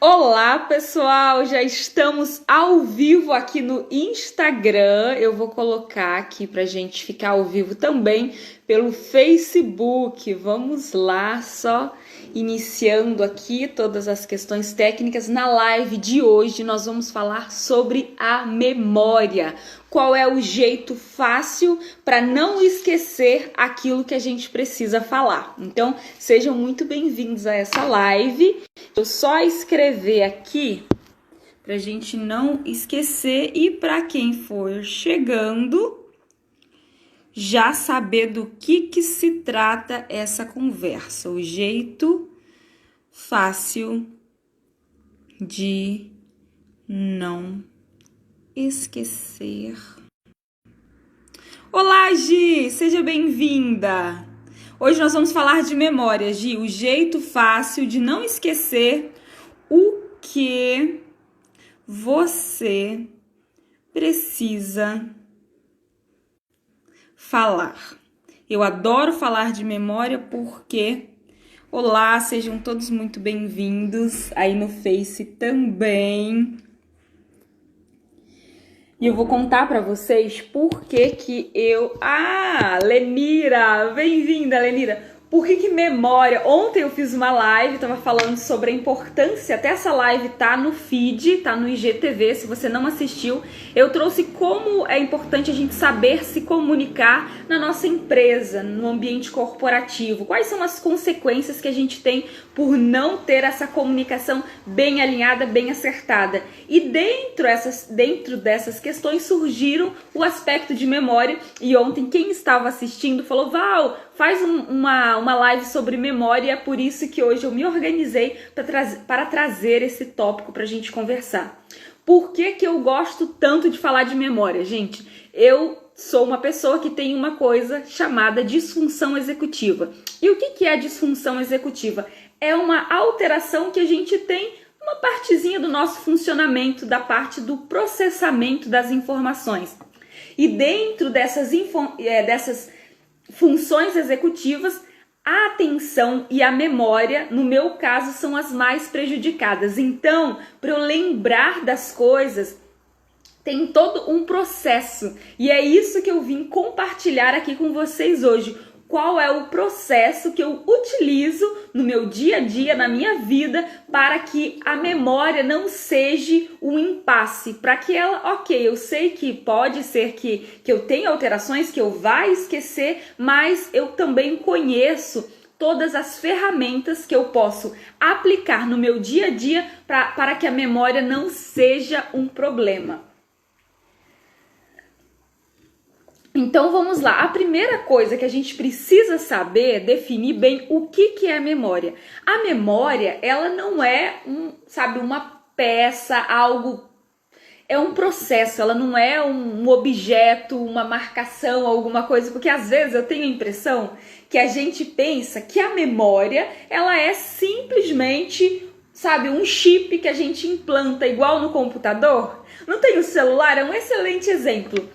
Olá, pessoal! Já estamos ao vivo aqui no Instagram. Eu vou colocar aqui pra gente ficar ao vivo também pelo Facebook. Vamos lá, só iniciando aqui todas as questões técnicas. Na live de hoje nós vamos falar sobre a memória. Qual é o jeito fácil para não esquecer aquilo que a gente precisa falar? Então, sejam muito bem-vindos a essa live. Eu só escrever aqui para a gente não esquecer e para quem for chegando já saber do que se trata essa conversa. O jeito fácil de não esquecer. Olá, Gi! Seja bem-vinda! Hoje nós vamos falar de memória, Gi, o jeito fácil de não esquecer o que você precisa falar. Eu adoro falar de memória porque... Olá, sejam todos muito bem-vindos aí no Face também. E eu vou contar para vocês por que eu... Lenira! Bem-vinda, Lenira! Por que memória? Ontem eu fiz uma live, tava falando sobre a importância, até essa live tá no feed, tá no IGTV, se você não assistiu. Eu trouxe como é importante a gente saber se comunicar na nossa empresa, no ambiente corporativo. Quais são as consequências que a gente tem por não ter essa comunicação bem alinhada, bem acertada. E dentro dessas questões surgiram o aspecto de memória. E ontem quem estava assistindo falou: Val, faz uma live sobre memória, e é por isso que hoje eu me organizei para trazer esse tópico para a gente conversar. Por que eu gosto tanto de falar de memória? Gente, eu sou uma pessoa que tem uma coisa chamada disfunção executiva. E o que é a disfunção executiva? É uma alteração que a gente tem uma partezinha do nosso funcionamento, da parte do processamento das informações. E dentro dessas funções executivas, a atenção e a memória, no meu caso, são as mais prejudicadas. Então, para eu lembrar das coisas, tem todo um processo. E é isso que eu vim compartilhar aqui com vocês hoje. Qual é o processo que eu utilizo no meu dia a dia, na minha vida, para que a memória não seja um impasse, para que ela, ok, eu sei que pode ser que eu tenha alterações, que eu vá esquecer, mas eu também conheço todas as ferramentas que eu posso aplicar no meu dia a dia para que a memória não seja um problema. Então vamos lá, a primeira coisa que a gente precisa saber é definir bem o que é a memória. A memória, ela não é uma peça, algo, é um processo, ela não é um objeto, uma marcação, alguma coisa, porque às vezes eu tenho a impressão que a gente pensa que a memória, ela é simplesmente, um chip que a gente implanta igual no computador. Não tem o celular? É um excelente exemplo.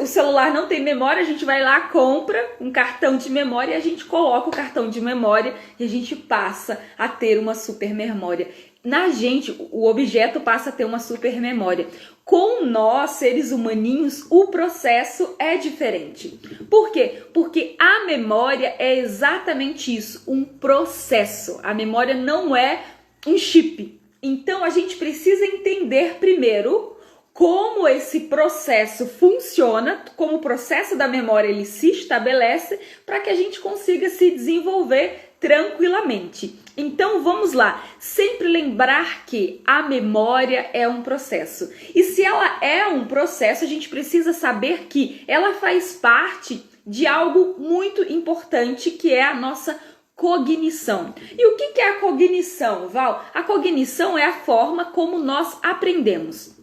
O celular não tem memória, a gente vai lá, compra um cartão de memória e a gente coloca o cartão de memória e a gente passa a ter uma super memória. Na gente, o objeto passa a ter uma super memória. Com nós, seres humaninhos, o processo é diferente. Por quê? Porque a memória é exatamente isso, um processo. A memória não é um chip. Então, a gente precisa entender primeiro como esse processo funciona, como o processo da memória ele se estabelece para que a gente consiga se desenvolver tranquilamente. Então vamos lá, sempre lembrar que a memória é um processo. E se ela é um processo, a gente precisa saber que ela faz parte de algo muito importante, que é a nossa cognição. E o que é a cognição, Val? A cognição é a forma como nós aprendemos.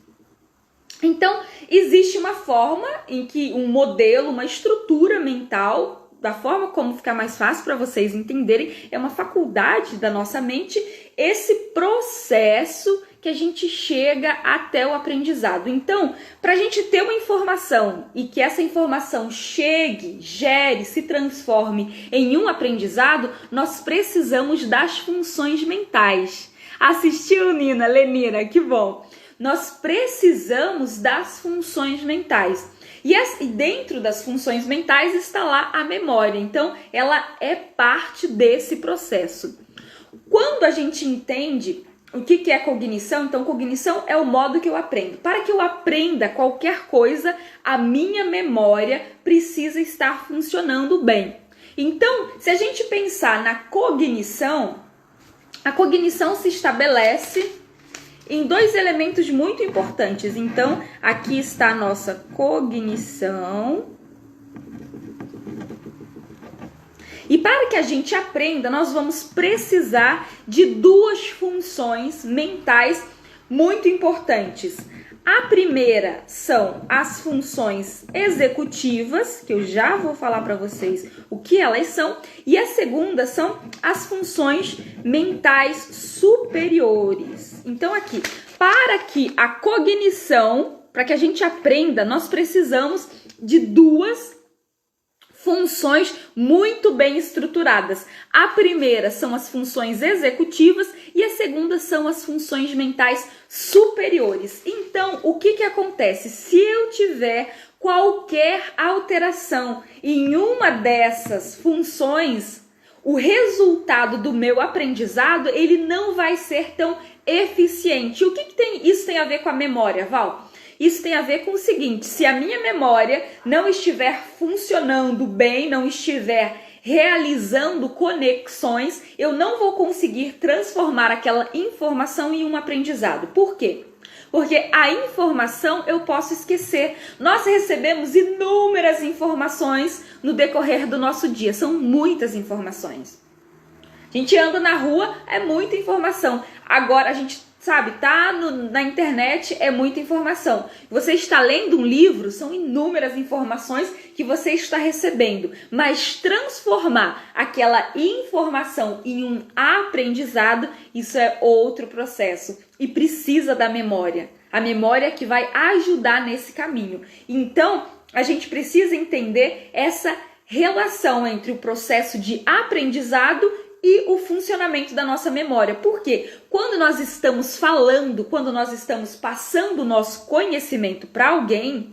Então, existe uma forma em que um modelo, uma estrutura mental, da forma como ficar mais fácil para vocês entenderem, é uma faculdade da nossa mente, esse processo que a gente chega até o aprendizado. Então, para a gente ter uma informação e que essa informação chegue, gere, se transforme em um aprendizado, nós precisamos das funções mentais. Assistiu, Nina, Lenira, que bom. Nós precisamos das funções mentais. E dentro das funções mentais está lá a memória. Então, ela é parte desse processo. Quando a gente entende o que é cognição, então cognição é o modo que eu aprendo. Para que eu aprenda qualquer coisa, a minha memória precisa estar funcionando bem. Então, se a gente pensar na cognição, a cognição se estabelece em dois elementos muito importantes. Então, aqui está a nossa cognição. E para que a gente aprenda, nós vamos precisar de duas funções mentais muito importantes. A primeira são as funções executivas, que eu já vou falar para vocês o que elas são, e a segunda são as funções mentais superiores. Então aqui, para que a cognição, para que a gente aprenda, nós precisamos de duas funções muito bem estruturadas. A primeira são as funções executivas e a segunda são as funções mentais superiores. Então, o que acontece? Se eu tiver qualquer alteração em uma dessas funções, o resultado do meu aprendizado, ele não vai ser tão eficiente. O que isso tem a ver com a memória, Val? Isso tem a ver com o seguinte: se a minha memória não estiver funcionando bem, não estiver realizando conexões, eu não vou conseguir transformar aquela informação em um aprendizado. Por quê? Porque a informação eu posso esquecer. Nós recebemos inúmeras informações no decorrer do nosso dia, são muitas informações. A gente anda na rua, é muita informação. Agora a gente tá na internet, é muita informação. Você está lendo um livro, são inúmeras informações que você está recebendo. Mas transformar aquela informação em um aprendizado, isso é outro processo. E precisa da memória. A memória que vai ajudar nesse caminho. Então, a gente precisa entender essa relação entre o processo de aprendizado e o funcionamento da nossa memória. Porque quando nós estamos falando, quando nós estamos passando o nosso conhecimento para alguém,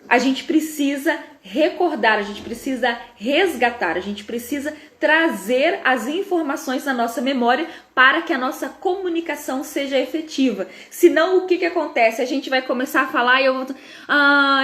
a gente precisa recordar, a gente precisa resgatar, a gente precisa trazer as informações na nossa memória para que a nossa comunicação seja efetiva. Senão, o que acontece? A gente vai começar a falar e eu vou...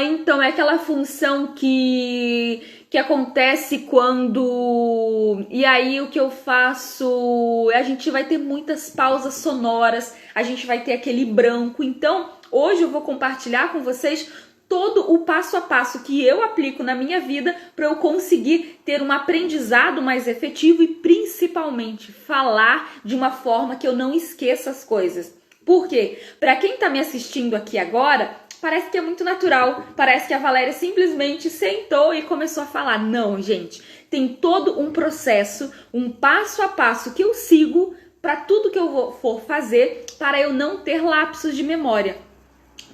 então é aquela função que acontece quando... E aí o que eu faço? A gente vai ter muitas pausas sonoras, a gente vai ter aquele branco. Então, hoje eu vou compartilhar com vocês todo o passo a passo que eu aplico na minha vida para eu conseguir ter um aprendizado mais efetivo e principalmente falar de uma forma que eu não esqueça as coisas. Por quê? Para quem está me assistindo aqui agora, parece que é muito natural, parece que a Valéria simplesmente sentou e começou a falar. Não, gente, tem todo um processo, um passo a passo que eu sigo para tudo que eu for fazer para eu não ter lapsos de memória.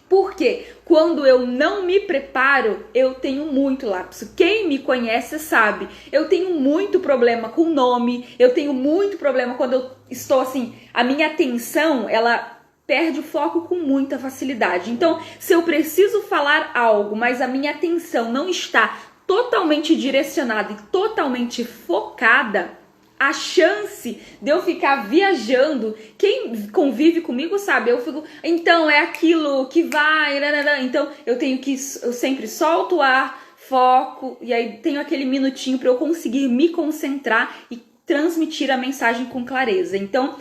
Porque quando eu não me preparo, eu tenho muito lapso. Quem me conhece sabe, eu tenho muito problema com nome, eu tenho muito problema quando eu estou assim, a minha atenção, ela perde o foco com muita facilidade. Então, se eu preciso falar algo, mas a minha atenção não está totalmente direcionada e totalmente focada, a chance de eu ficar viajando, quem convive comigo sabe, eu fico, então é aquilo que vai, então eu sempre solto o ar, foco, e aí tenho aquele minutinho para eu conseguir me concentrar e transmitir a mensagem com clareza. Então,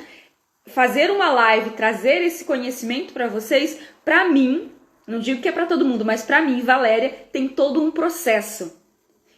fazer uma live, trazer esse conhecimento para vocês, para mim, não digo que é para todo mundo, mas para mim, Valéria, tem todo um processo.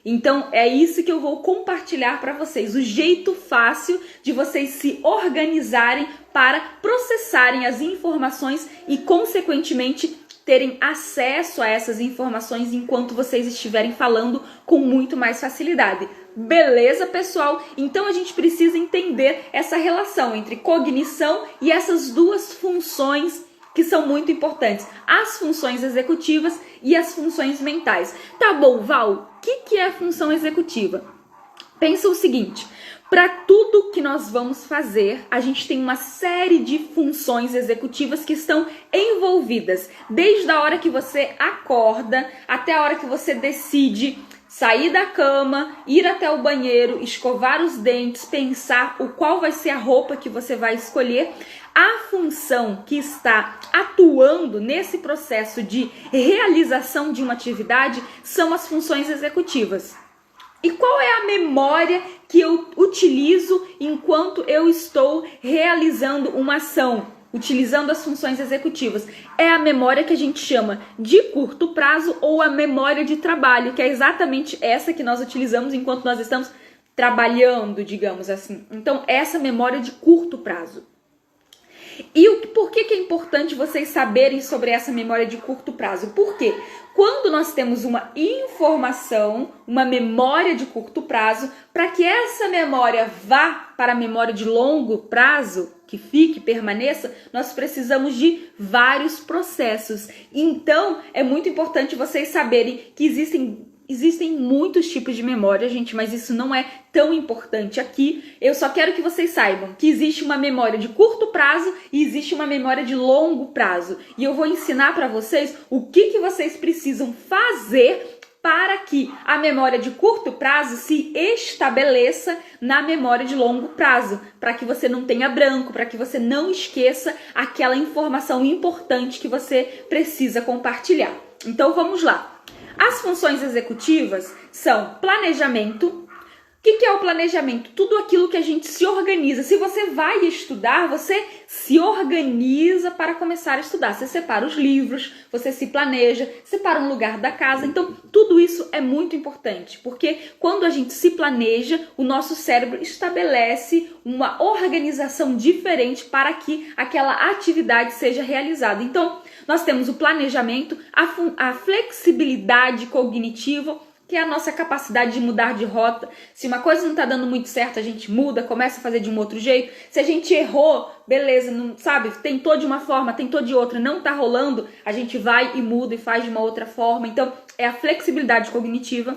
Então, é isso que eu vou compartilhar para vocês, o jeito fácil de vocês se organizarem para processarem as informações e, consequentemente, terem acesso a essas informações enquanto vocês estiverem falando com muito mais facilidade. Beleza, pessoal? Então, a gente precisa entender essa relação entre cognição e essas duas funções que são muito importantes, as funções executivas e as funções mentais. Tá bom, Val, o que é a função executiva? Pensa o seguinte, Para tudo que nós vamos fazer, a gente tem uma série de funções executivas que estão envolvidas, desde a hora que você acorda até a hora que você decide sair da cama, ir até o banheiro, escovar os dentes, pensar qual vai ser a roupa que você vai escolher. A função que está atuando nesse processo de realização de uma atividade são as funções executivas. E qual é a memória que eu utilizo enquanto eu estou realizando uma ação, utilizando as funções executivas? É a memória que a gente chama de curto prazo ou a memória de trabalho, que é exatamente essa que nós utilizamos enquanto nós estamos trabalhando, digamos assim. Então, essa memória de curto prazo. E por que é importante vocês saberem sobre essa memória de curto prazo? Porque quando nós temos uma informação, uma memória de curto prazo, para que essa memória vá para a memória de longo prazo, que fique, permaneça, nós precisamos de vários processos. Então, é muito importante vocês saberem que existem muitos tipos de memória, gente, mas isso não é tão importante aqui. Eu só quero que vocês saibam que existe uma memória de curto prazo e existe uma memória de longo prazo. E eu vou ensinar para vocês o que vocês precisam fazer para que a memória de curto prazo se estabeleça na memória de longo prazo, para que você não tenha branco, para que você não esqueça aquela informação importante que você precisa compartilhar. Então vamos lá. As funções executivas são planejamento. O que é o planejamento? Tudo aquilo que a gente se organiza. Se você vai estudar, você se organiza para começar a estudar. Você separa os livros, você se planeja, separa um lugar da casa. Então, tudo isso é muito importante, porque quando a gente se planeja, o nosso cérebro estabelece uma organização diferente para que aquela atividade seja realizada. Então, nós temos o planejamento, a flexibilidade cognitiva, que é a nossa capacidade de mudar de rota. Se uma coisa não está dando muito certo, a gente muda, começa a fazer de um outro jeito. Se a gente errou, beleza, não sabe, tentou de uma forma, tentou de outra, não está rolando, a gente vai e muda e faz de uma outra forma. Então, é a flexibilidade cognitiva.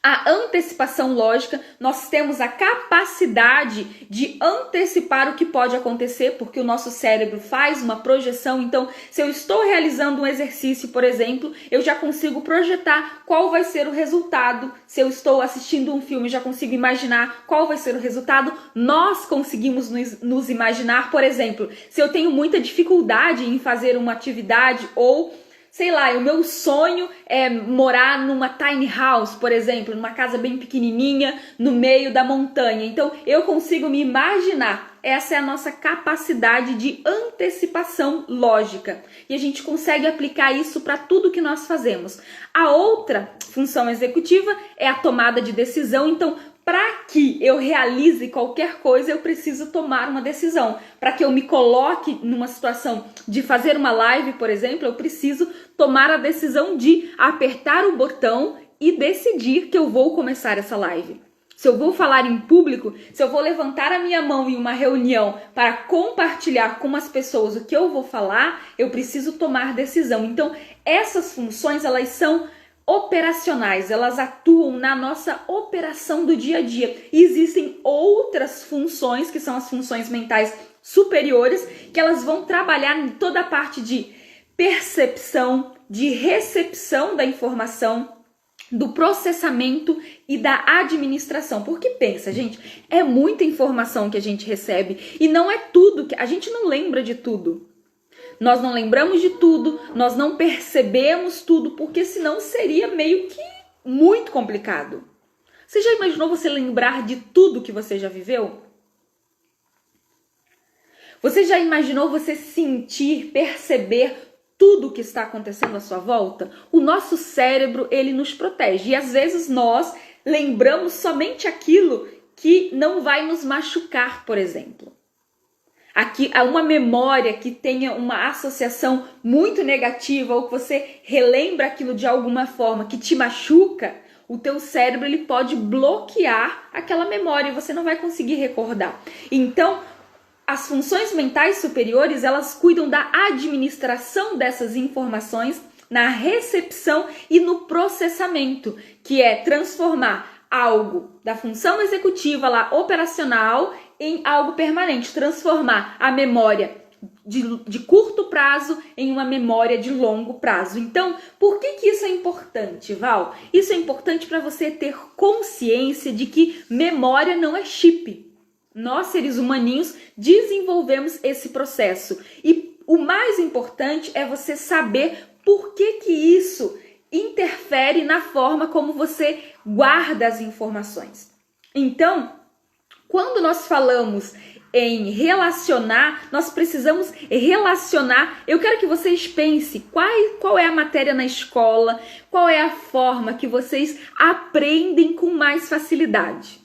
A antecipação lógica, nós temos a capacidade de antecipar o que pode acontecer, porque o nosso cérebro faz uma projeção. Então, se eu estou realizando um exercício, por exemplo, eu já consigo projetar qual vai ser o resultado. Se eu estou assistindo um filme, já consigo imaginar qual vai ser o resultado. Nós conseguimos nos imaginar, por exemplo, se eu tenho muita dificuldade em fazer uma atividade ou sei lá, o meu sonho é morar numa tiny house, por exemplo, numa casa bem pequenininha, no meio da montanha. Então, eu consigo me imaginar. Essa é a nossa capacidade de antecipação lógica. E a gente consegue aplicar isso para tudo que nós fazemos. A outra função executiva é a tomada de decisão. Então, para que eu realize qualquer coisa, eu preciso tomar uma decisão. Para que eu me coloque numa situação de fazer uma live, por exemplo, eu preciso tomar a decisão de apertar o botão e decidir que eu vou começar essa live. Se eu vou falar em público, se eu vou levantar a minha mão em uma reunião para compartilhar com as pessoas o que eu vou falar, eu preciso tomar decisão. Então, essas funções, elas são operacionais, elas atuam na nossa operação do dia a dia. E existem outras funções, que são as funções mentais superiores, que elas vão trabalhar em toda a parte de percepção, de recepção da informação, do processamento e da administração. Porque pensa, gente, é muita informação que a gente recebe e não é tudo, que a gente não lembra de tudo. Nós não lembramos de tudo, nós não percebemos tudo, porque senão seria meio que muito complicado. Você já imaginou você lembrar de tudo que você já viveu? Você já imaginou você sentir, perceber tudo que está acontecendo à sua volta? O nosso cérebro, ele nos protege. E às vezes nós lembramos somente aquilo que não vai nos machucar, por exemplo. Aqui há uma memória que tenha uma associação muito negativa ou que você relembra aquilo de alguma forma que te machuca, o teu cérebro ele pode bloquear aquela memória e você não vai conseguir recordar. Então, as funções mentais superiores, elas cuidam da administração dessas informações, na recepção e no processamento, que é transformar algo da função executiva lá, operacional, em algo permanente, transformar a memória de curto prazo em uma memória de longo prazo. Então, por que isso é importante, Val? Isso é importante para você ter consciência de que memória não é chip. Nós, seres humaninhos, desenvolvemos esse processo. E o mais importante é você saber por que isso interfere na forma como você guarda as informações. Então, quando nós falamos em relacionar, nós precisamos relacionar. Eu quero que vocês pensem qual é a matéria na escola, qual é a forma que vocês aprendem com mais facilidade.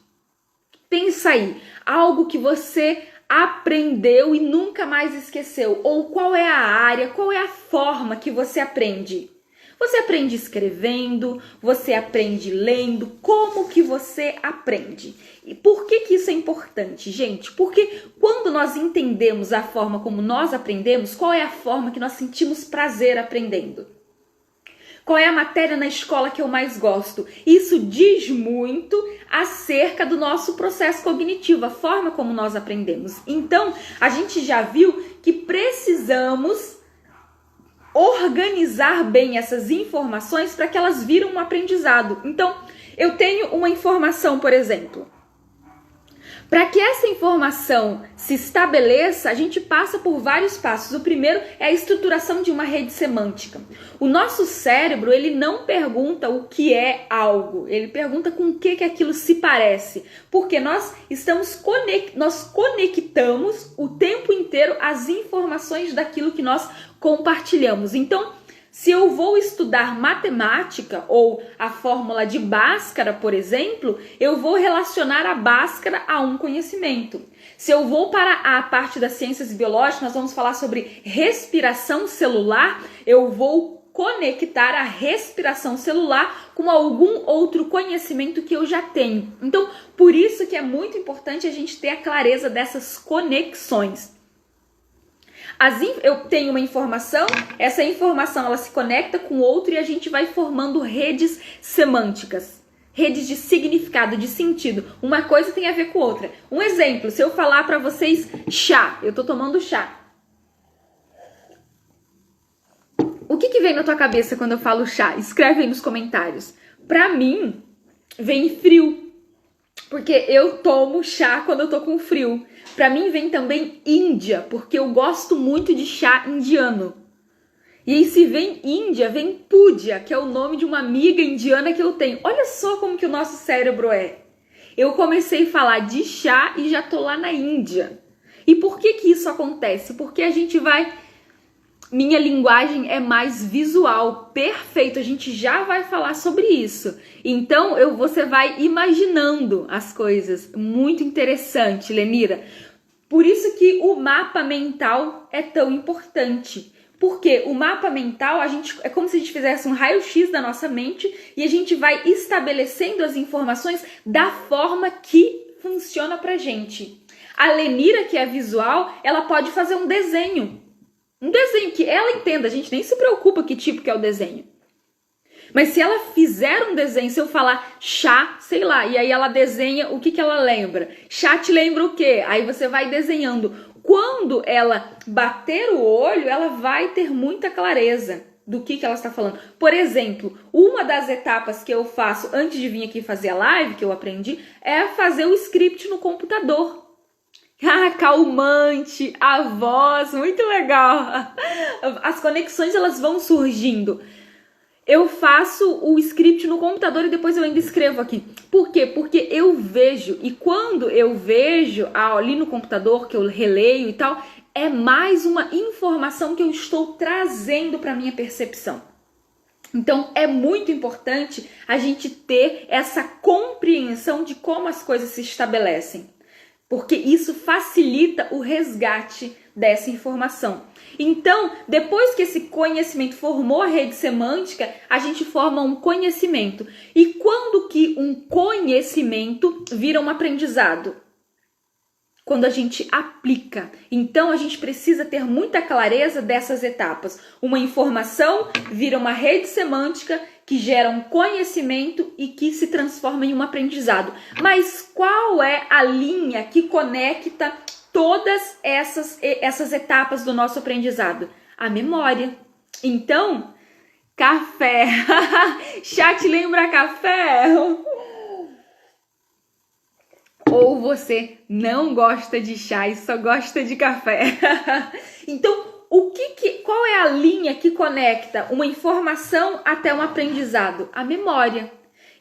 Pensa aí, algo que você aprendeu e nunca mais esqueceu, ou qual é a área, qual é a forma que você aprende? Você aprende escrevendo, você aprende lendo, como que você aprende? E por que isso é importante, gente? Porque quando nós entendemos a forma como nós aprendemos, qual é a forma que nós sentimos prazer aprendendo? Qual é a matéria na escola que eu mais gosto? Isso diz muito acerca do nosso processo cognitivo, a forma como nós aprendemos. Então, a gente já viu que precisamos organizar bem essas informações para que elas viram um aprendizado. Então, eu tenho uma informação, por exemplo. Para que essa informação se estabeleça, a gente passa por vários passos. O primeiro é a estruturação de uma rede semântica. O nosso cérebro, ele não pergunta o que é algo, ele pergunta com o que aquilo se parece. Porque nós conectamos o tempo inteiro as informações daquilo que nós compartilhamos. Então, se eu vou estudar matemática ou a fórmula de Bhaskara, por exemplo, eu vou relacionar a Bhaskara a um conhecimento. Se eu vou para a parte das ciências biológicas, nós vamos falar sobre respiração celular, eu vou conectar a respiração celular com algum outro conhecimento que eu já tenho. Então, por isso que é muito importante a gente ter a clareza dessas conexões. Eu tenho uma informação, essa informação ela se conecta com outra e a gente vai formando redes semânticas, redes de significado, de sentido. Uma coisa tem a ver com outra. Um exemplo, se eu falar para vocês chá, eu tô tomando chá. O que vem na tua cabeça quando eu falo chá? Escreve aí nos comentários. Pra mim, vem frio. Porque eu tomo chá quando eu tô com frio. Pra mim vem também Índia, porque eu gosto muito de chá indiano. E aí se vem Índia, vem Púdia, que é o nome de uma amiga indiana que eu tenho. Olha só como que o nosso cérebro é. Eu comecei a falar de chá e já tô lá na Índia. E por que isso acontece? Porque a gente vai... Minha linguagem é mais visual, perfeito, a gente já vai falar sobre isso. Então, você vai imaginando as coisas, muito interessante, Lenira. Por isso que o mapa mental é tão importante. Porque o mapa mental, é como se a gente fizesse um raio-x da nossa mente e a gente vai estabelecendo as informações da forma que funciona pra gente. A Lenira, que é visual, ela pode fazer um desenho. Um desenho que ela entenda, a gente nem se preocupa que tipo que é o desenho. Mas se ela fizer um desenho, se eu falar chá, sei lá, e aí ela desenha, o que ela lembra? Chá te lembra o quê? Aí você vai desenhando. Quando ela bater o olho, ela vai ter muita clareza do que ela está falando. Por exemplo, uma das etapas que eu faço antes de vir aqui fazer a live, que eu aprendi, é fazer o script no computador. Ah, calmante, a voz, muito legal. As conexões, elas vão surgindo. Eu faço o script no computador e depois eu ainda escrevo aqui. Por quê? Porque eu vejo, e quando eu vejo ali no computador, que eu releio e tal, é mais uma informação que eu estou trazendo para minha percepção. Então, é muito importante a gente ter essa compreensão de como as coisas se estabelecem. Porque isso facilita o resgate dessa informação. Então, depois que esse conhecimento formou a rede semântica, a gente forma um conhecimento. E quando que um conhecimento vira um aprendizado? Quando a gente aplica. Então, a gente precisa ter muita clareza dessas etapas. Uma informação vira uma rede semântica que geram conhecimento e que se transformam em um aprendizado. Mas qual é a linha que conecta todas essas etapas do nosso aprendizado? A memória. Então, café. Chá te lembra café? Ou você não gosta de chá e só gosta de café? Então, qual é a linha que conecta uma informação até um aprendizado? A memória.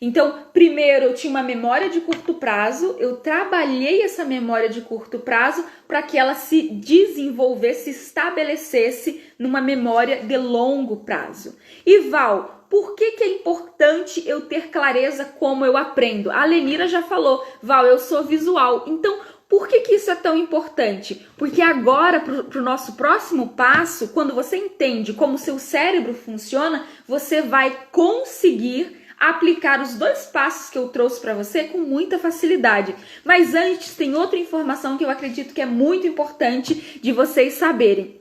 Então, primeiro eu tinha uma memória de curto prazo, eu trabalhei essa memória de curto prazo para que ela se desenvolvesse, se estabelecesse numa memória de longo prazo. E Val, por que é importante eu ter clareza como eu aprendo? A Lenira já falou, Val, eu sou visual, então por que isso é tão importante? Porque agora, para o nosso próximo passo, quando você entende como o seu cérebro funciona, você vai conseguir aplicar os 2 passos que eu trouxe para você com muita facilidade. Mas antes, tem outra informação que eu acredito que é muito importante de vocês saberem.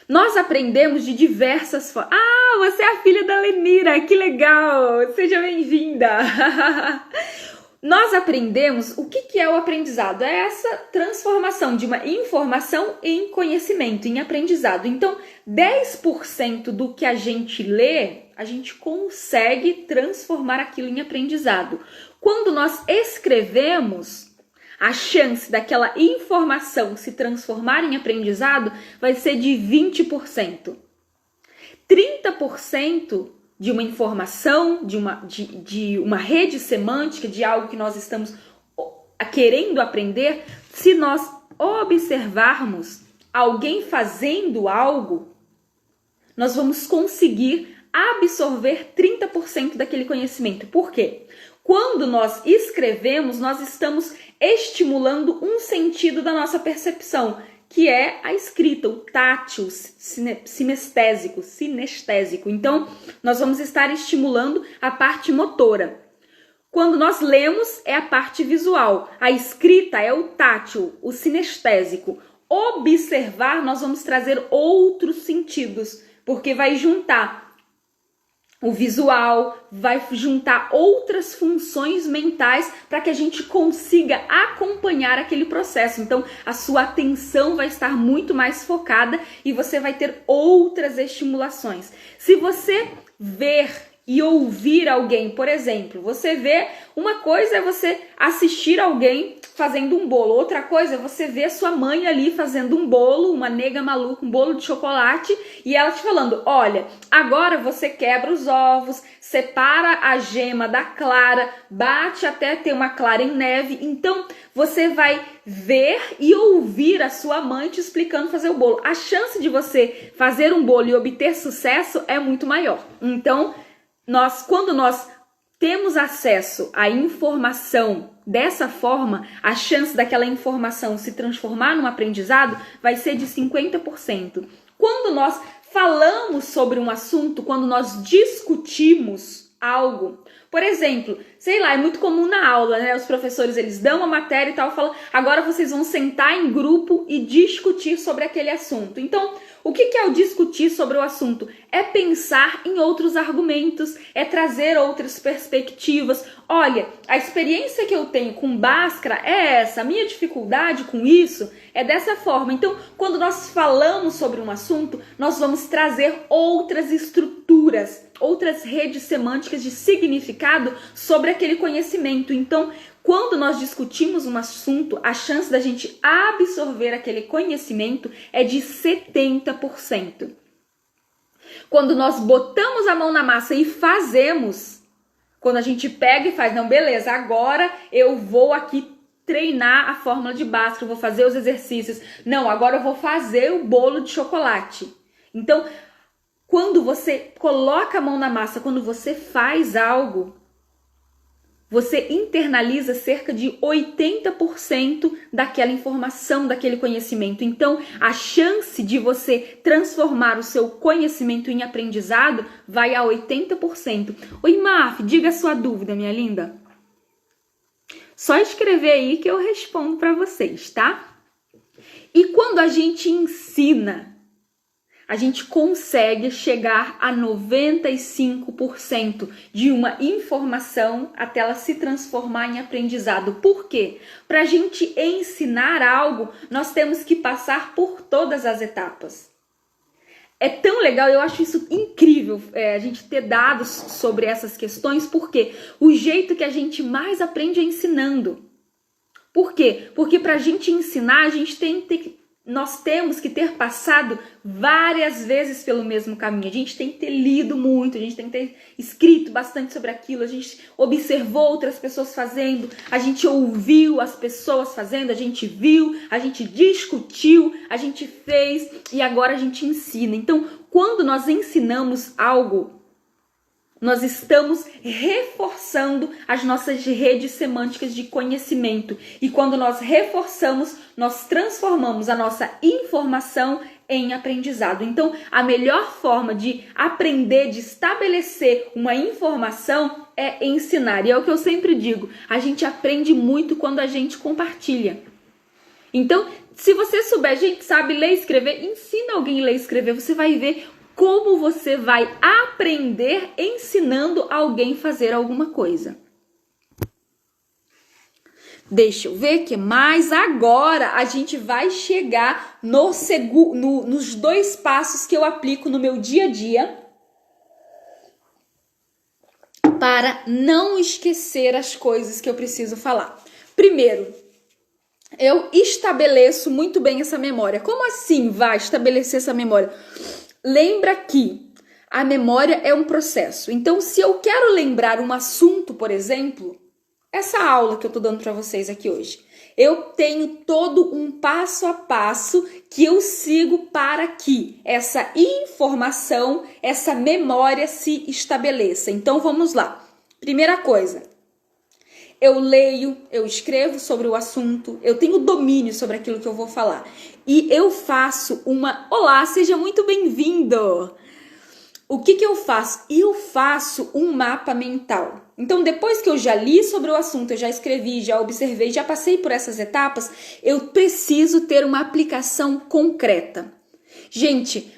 Nós aprendemos de diversas formas. Ah, você é a filha da Lenira, que legal! Seja bem-vinda! Nós aprendemos o que é o aprendizado. É essa transformação de uma informação em conhecimento, em aprendizado. Então, 10% do que a gente lê, a gente consegue transformar aquilo em aprendizado. Quando nós escrevemos, a chance daquela informação se transformar em aprendizado vai ser de 20%. 30% de uma informação, de uma rede semântica, de algo que nós estamos querendo aprender, se nós observarmos alguém fazendo algo, nós vamos conseguir absorver 30% daquele conhecimento. Por quê? Quando nós escrevemos, nós estamos estimulando um sentido da nossa percepção, que é a escrita, o tátil, sinestésico. Então, nós vamos estar estimulando a parte motora. Quando nós lemos, é a parte visual. A escrita é o tátil, o sinestésico. Observar, nós vamos trazer outros sentidos, porque vai juntar o visual, vai juntar outras funções mentais para que a gente consiga acompanhar aquele processo. Então, a sua atenção vai estar muito mais focada e você vai ter outras estimulações. Se você ver e ouvir alguém, por exemplo, você vê, uma coisa é você assistir alguém fazendo um bolo, outra coisa é você ver sua mãe ali fazendo um bolo, uma nega maluca, um bolo de chocolate, e ela te falando, olha, agora você quebra os ovos, separa a gema da clara, bate até ter uma clara em neve. Então você vai ver e ouvir a sua mãe te explicando fazer o bolo. A chance de você fazer um bolo e obter sucesso é muito maior. Então, quando nós temos acesso à informação dessa forma, a chance daquela informação se transformar num aprendizado vai ser de 50%. Quando nós falamos sobre um assunto, quando nós discutimos algo, por exemplo, sei lá, é muito comum na aula, né? Os professores, eles dão a matéria e tal, falam, agora vocês vão sentar em grupo e discutir sobre aquele assunto. Então, o que é o discutir sobre o assunto? É pensar em outros argumentos, é trazer outras perspectivas. Olha, a experiência que eu tenho com Bhaskara é essa, a minha dificuldade com isso é dessa forma. Então, quando nós falamos sobre um assunto, nós vamos trazer outras estruturas, outras redes semânticas de significado sobre aquele conhecimento. Então, quando nós discutimos um assunto, a chance da gente absorver aquele conhecimento é de 70%. Quando nós botamos a mão na massa e fazemos, quando a gente pega e faz, não, beleza, agora eu vou aqui treinar a fórmula de Bhaskara, eu vou fazer os exercícios. Não, agora eu vou fazer o bolo de chocolate. Então, quando você coloca a mão na massa, quando você faz algo, você internaliza cerca de 80% daquela informação, daquele conhecimento. Então, a chance de você transformar o seu conhecimento em aprendizado vai a 80%. Oi, Maf, diga a sua dúvida, minha linda. Só escrever aí que eu respondo para vocês, tá? E quando a gente ensina, a gente consegue chegar a 95% de uma informação até ela se transformar em aprendizado. Por quê? Para a gente ensinar algo, nós temos que passar por todas as etapas. É tão legal, eu acho isso incrível, a gente ter dados sobre essas questões, porque o jeito que a gente mais aprende é ensinando. Por quê? Porque para a gente ensinar, nós temos que ter passado várias vezes pelo mesmo caminho. A gente tem que ter lido muito, a gente tem que ter escrito bastante sobre aquilo, a gente observou outras pessoas fazendo, a gente ouviu as pessoas fazendo, a gente viu, a gente discutiu, a gente fez e agora a gente ensina. Então, quando nós ensinamos algo, nós estamos reforçando as nossas redes semânticas de conhecimento. E quando nós reforçamos, nós transformamos a nossa informação em aprendizado. Então, a melhor forma de aprender, de estabelecer uma informação é ensinar. E é o que eu sempre digo, a gente aprende muito quando a gente compartilha. Então, se você souber, a gente sabe ler e escrever, ensina alguém a ler e escrever, você vai ver como você vai aprender ensinando alguém a fazer alguma coisa. Deixa eu ver que mais agora a gente vai chegar nos 2 passos que eu aplico no meu dia a dia para não esquecer as coisas que eu preciso falar. Primeiro, eu estabeleço muito bem essa memória. Como assim vai estabelecer essa memória? Lembra que a memória é um processo. Então, se eu quero lembrar um assunto, por exemplo, essa aula que eu tô dando para vocês aqui hoje, eu tenho todo um passo a passo que eu sigo para que essa informação, essa memória se estabeleça. Então, vamos lá. Primeira coisa, eu leio, eu escrevo sobre o assunto, eu tenho domínio sobre aquilo que eu vou falar. E eu faço Olá, seja muito bem-vindo! O que eu faço? Eu faço um mapa mental. Então, depois que eu já li sobre o assunto, eu já escrevi, já observei, já passei por essas etapas, eu preciso ter uma aplicação concreta. Gente,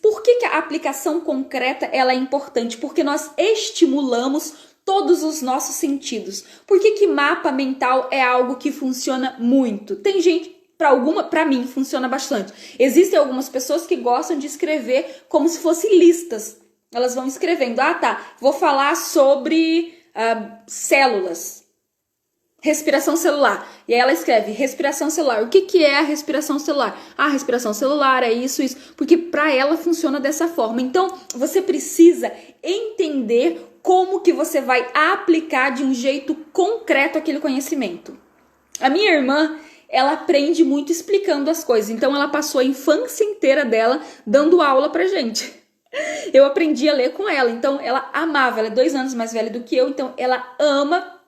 por que a aplicação concreta ela é importante? Porque nós estimulamos todos os nossos sentidos. Por que mapa mental é algo que funciona muito? Tem gente, para mim, funciona bastante. Existem algumas pessoas que gostam de escrever como se fossem listas. Elas vão escrevendo, vou falar sobre células. Respiração celular. E aí ela escreve respiração celular. O que é a respiração celular? A respiração celular é isso. Porque para ela funciona dessa forma. Então, você precisa entender como que você vai aplicar de um jeito concreto aquele conhecimento. A minha irmã, ela aprende muito explicando as coisas. Então, ela passou a infância inteira dela dando aula pra gente. Eu aprendi a ler com ela. Então, ela amava. Ela é 2 anos mais velha do que eu. Então, ela ama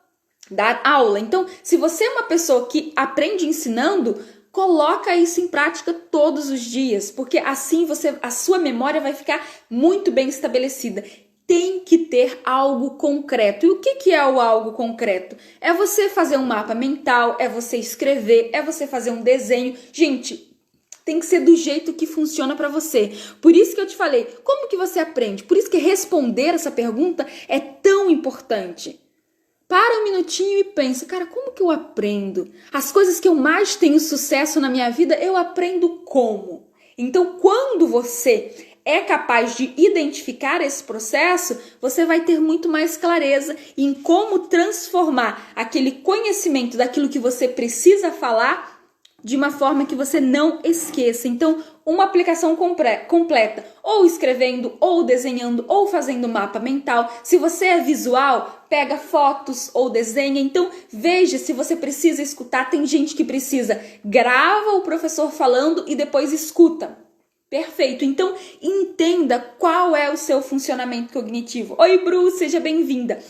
dar aula. Então, se você é uma pessoa que aprende ensinando, coloca isso em prática todos os dias. Porque assim a sua memória vai ficar muito bem estabelecida. Tem que ter algo concreto. E o que é o algo concreto? É você fazer um mapa mental, é você escrever, é você fazer um desenho. Gente, tem que ser do jeito que funciona para você. Por isso que eu te falei, como que você aprende? Por isso que responder essa pergunta é tão importante. Para um minutinho e pensa, cara, como que eu aprendo? As coisas que eu mais tenho sucesso na minha vida, eu aprendo como? Então, quando você é capaz de identificar esse processo, você vai ter muito mais clareza em como transformar aquele conhecimento daquilo que você precisa falar de uma forma que você não esqueça. Então, uma aplicação completa, ou escrevendo, ou desenhando, ou fazendo mapa mental. Se você é visual, pega fotos ou desenha. Então, veja se você precisa escutar. Tem gente que precisa, grava o professor falando e depois escuta. Perfeito. Então, entenda qual é o seu funcionamento cognitivo. Oi, Bru, seja bem-vinda.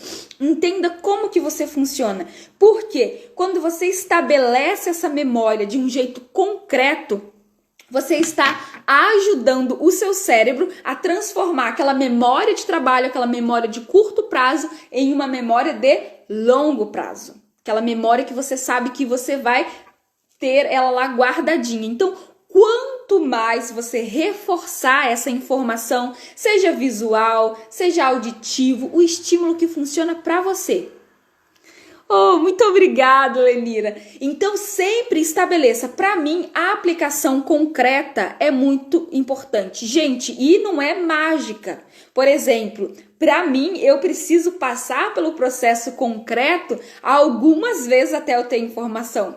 Entenda como que você funciona. Porque quando você estabelece essa memória de um jeito concreto, você está ajudando o seu cérebro a transformar aquela memória de trabalho, aquela memória de curto prazo, em uma memória de longo prazo. Aquela memória que você sabe que você vai ter ela lá guardadinha. Então, quanto quanto mais você reforçar essa informação, seja visual, seja auditivo, o estímulo que funciona para você. Oh, muito obrigado, Lenira. Então, sempre estabeleça. Para mim, a aplicação concreta é muito importante. Gente, e não é mágica. Por exemplo, para mim, eu preciso passar pelo processo concreto algumas vezes até eu ter informação.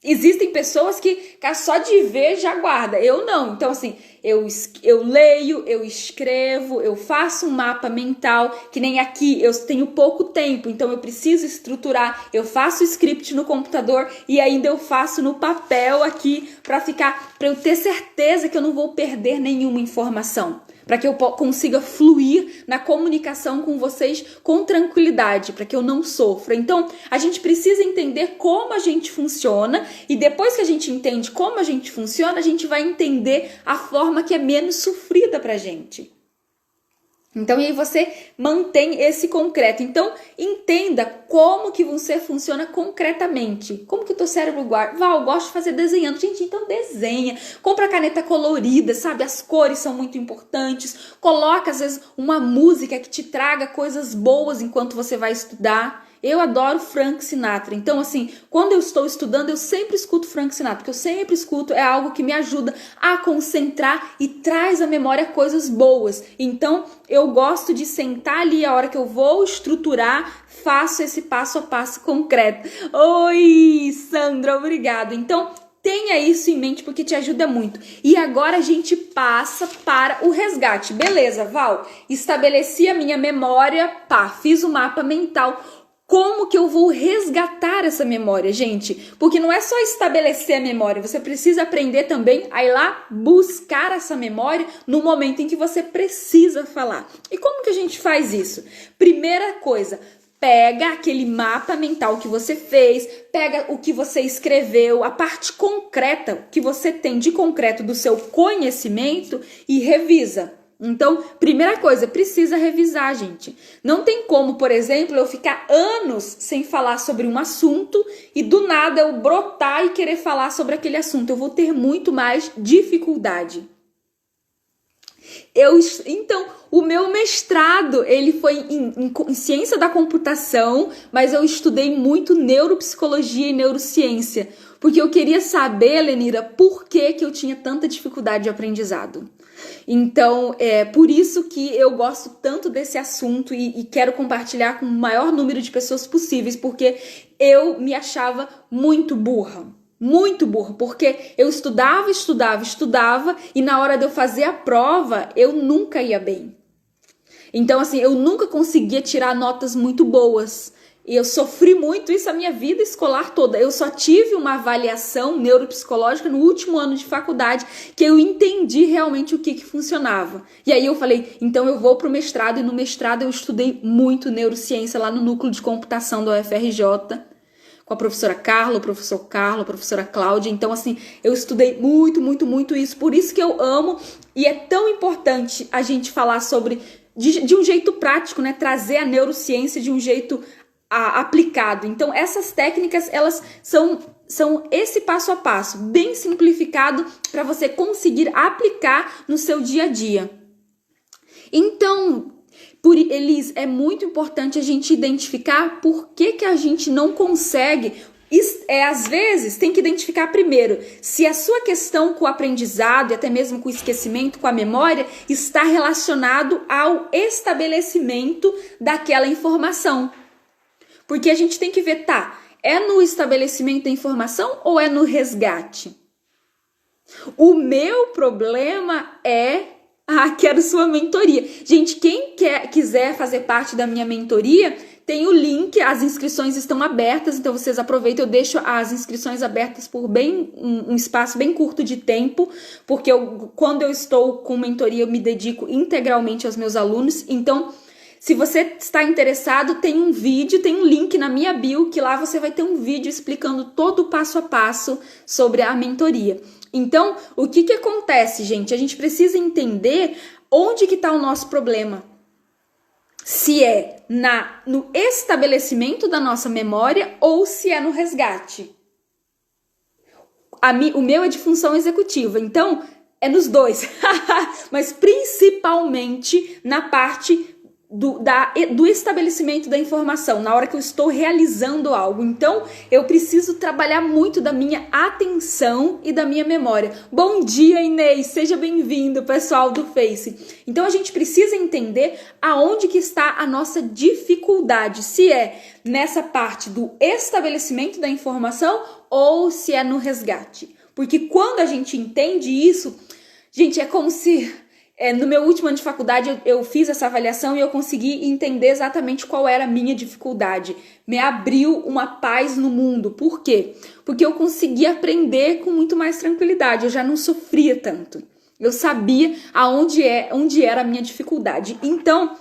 Existem pessoas que só de ver já guarda, eu não. Então assim, eu leio, eu escrevo, eu faço um mapa mental, que nem aqui, eu tenho pouco tempo, então eu preciso estruturar, eu faço o script no computador e ainda eu faço no papel aqui para eu ter certeza que eu não vou perder nenhuma informação. Para que eu consiga fluir na comunicação com vocês com tranquilidade, para que eu não sofra. Então, a gente precisa entender como a gente funciona e depois que a gente entende como a gente funciona, a gente vai entender a forma que é menos sofrida para a gente. Então, e aí você mantém esse concreto. Então, entenda como que você funciona concretamente. Como que o teu cérebro guarda? Val, eu gosto de fazer desenhando. Gente, então desenha. Compra caneta colorida, sabe? As cores são muito importantes. Coloca, às vezes, uma música que te traga coisas boas enquanto você vai estudar. Eu adoro Frank Sinatra, então assim, quando eu estou estudando, eu sempre escuto Frank Sinatra, porque eu sempre escuto, é algo que me ajuda a concentrar e traz à memória coisas boas. Então, eu gosto de sentar ali a hora que eu vou estruturar, faço esse passo a passo concreto. Oi, Sandra, obrigada. Então, tenha isso em mente porque te ajuda muito. E agora a gente passa para o resgate. Beleza, Val, estabeleci a minha memória, fiz o mapa mental. Como que eu vou resgatar essa memória, gente? Porque não é só estabelecer a memória, você precisa aprender também a ir lá buscar essa memória no momento em que você precisa falar. E como que a gente faz isso? Primeira coisa, pega aquele mapa mental que você fez, pega o que você escreveu, a parte concreta que você tem de concreto do seu conhecimento e revisa. Então, primeira coisa, precisa revisar, gente. Não tem como, por exemplo, eu ficar anos sem falar sobre um assunto e do nada eu brotar e querer falar sobre aquele assunto. Eu vou ter muito mais dificuldade. Então, o meu mestrado, ele foi em ciência da computação, mas eu estudei muito neuropsicologia e neurociência, porque eu queria saber, Lenira, por que eu tinha tanta dificuldade de aprendizado. Então, é por isso que eu gosto tanto desse assunto e quero compartilhar com o maior número de pessoas possíveis, porque eu me achava muito burra, porque eu estudava e na hora de eu fazer a prova, eu nunca ia bem. Então, assim, eu nunca conseguia tirar notas muito boas. E eu sofri muito isso a minha vida escolar toda. Eu só tive uma avaliação neuropsicológica no último ano de faculdade que eu entendi realmente o que funcionava. E aí eu falei, então eu vou pro mestrado. E no mestrado eu estudei muito neurociência lá no núcleo de computação da UFRJ. Com a professora Carla, o professor Carlos, a professora Cláudia. Então, assim, eu estudei muito isso. Por isso que eu amo e é tão importante a gente falar sobre, de um jeito prático, né? Trazer a neurociência de um jeito aplicado. Então, essas técnicas, elas são esse passo a passo, bem simplificado, para você conseguir aplicar no seu dia a dia. Então, Elis, é muito importante a gente identificar por que a gente não consegue. Às vezes, tem que identificar primeiro se a sua questão com o aprendizado e até mesmo com o esquecimento, com a memória, está relacionado ao estabelecimento daquela informação. Porque a gente tem que ver, é no estabelecimento da informação ou é no resgate? O meu problema quero sua mentoria. Gente, quem quiser fazer parte da minha mentoria, tem o link, as inscrições estão abertas, então vocês aproveitem, eu deixo as inscrições abertas por um espaço bem curto de tempo, porque quando eu estou com mentoria, eu me dedico integralmente aos meus alunos, então se você está interessado, tem um vídeo, tem um link na minha bio, que lá você vai ter um vídeo explicando todo o passo a passo sobre a mentoria. Então, o que acontece, gente? A gente precisa entender onde que está o nosso problema. Se é no estabelecimento da nossa memória ou se é no resgate. O meu é de função executiva, então É nos dois, mas principalmente na parte do estabelecimento da informação, na hora que eu estou realizando algo. Então, eu preciso trabalhar muito da minha atenção e da minha memória. Bom dia, Inês! Seja bem-vindo, pessoal do Face. Então, a gente precisa entender aonde que está a nossa dificuldade, se é nessa parte do estabelecimento da informação ou se é no resgate. Porque quando a gente entende isso, gente, é como se... no meu último ano de faculdade, eu fiz essa avaliação e eu consegui entender exatamente qual era a minha dificuldade. Me abriu uma paz no mundo. Por quê? Porque eu consegui aprender com muito mais tranquilidade. Eu já não sofria tanto. Eu sabia onde era a minha dificuldade. Então,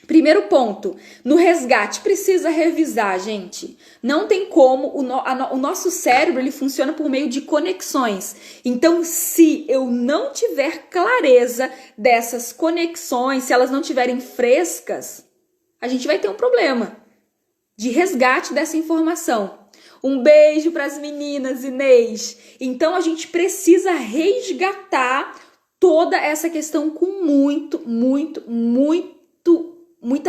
primeiro ponto, no resgate, precisa revisar, gente. Não tem como, o nosso cérebro ele funciona por meio de conexões. Então, se eu não tiver clareza dessas conexões, se elas não estiverem frescas, a gente vai ter um problema de resgate dessa informação. Um beijo para as meninas, Inês. Então, a gente precisa resgatar toda essa questão com muita